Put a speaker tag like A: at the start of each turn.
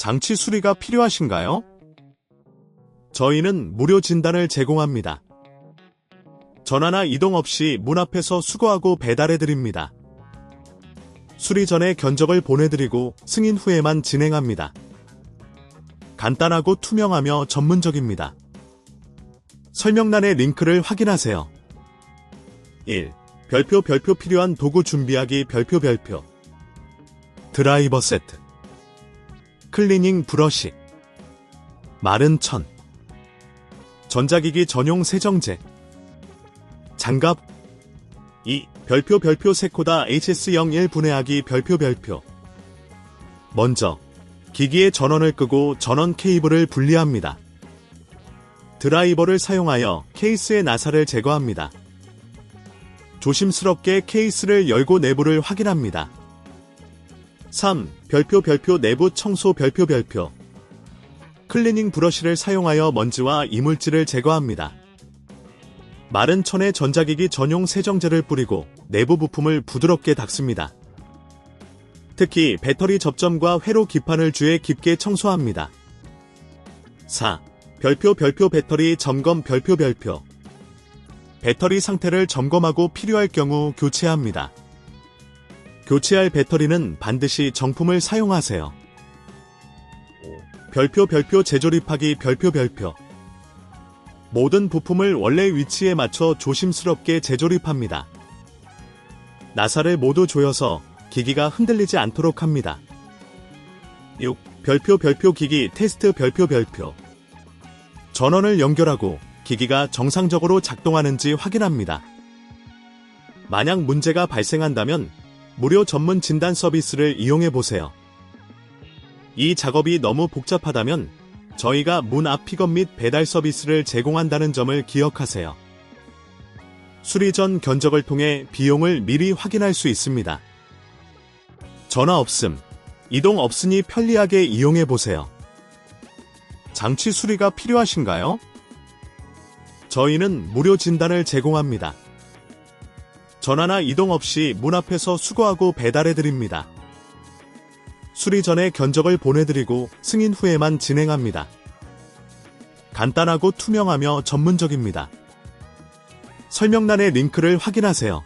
A: 장치 수리가 필요하신가요? 저희는 무료 진단을 제공합니다. 전화나 이동 없이 문 앞에서 수거하고 배달해드립니다. 수리 전에 견적을 보내드리고 승인 후에만 진행합니다. 간단하고 투명하며 전문적입니다. 설명란의 링크를 확인하세요. 1. 별표 필요한 도구 준비하기 별표 드라이버 세트 클리닝 브러쉬 마른 천 전자기기 전용 세정제 장갑 2. 별표 세코다 HS01 분해하기 별표 먼저 기기의 전원을 끄고 전원 케이블을 분리합니다. 드라이버를 사용하여 케이스의 나사를 제거합니다. 조심스럽게 케이스를 열고 내부를 확인합니다. 3. 별표 내부 청소 별표 클리닝 브러쉬를 사용하여 먼지와 이물질을 제거합니다. 마른 천에 전자기기 전용 세정제를 뿌리고 내부 부품을 부드럽게 닦습니다. 특히 배터리 접점과 회로 기판을 주의 깊게 청소합니다. 4. 별표 배터리 점검 별표 배터리 상태를 점검하고 필요할 경우 교체합니다. 교체할 배터리는 반드시 정품을 사용하세요. 5. 별표 재조립하기 별표 모든 부품을 원래 위치에 맞춰 조심스럽게 재조립합니다. 나사를 모두 조여서 기기가 흔들리지 않도록 합니다. 6. 별표 기기 테스트 별표 전원을 연결하고 기기가 정상적으로 작동하는지 확인합니다. 만약 문제가 발생한다면 무료 전문 진단 서비스를 이용해보세요. 이 작업이 너무 복잡하다면 저희가 문 앞 픽업 및 배달 서비스를 제공한다는 점을 기억하세요. 수리 전 견적을 통해 비용을 미리 확인할 수 있습니다. 전화 없음, 이동 없으니 편리하게 이용해보세요. 장치 수리가 필요하신가요? 저희는 무료 진단을 제공합니다. 전화나 이동 없이 문 앞에서 수거하고 배달해드립니다. 수리 전에 견적을 보내드리고 승인 후에만 진행합니다. 간단하고 투명하며 전문적입니다. 설명란의 링크를 확인하세요.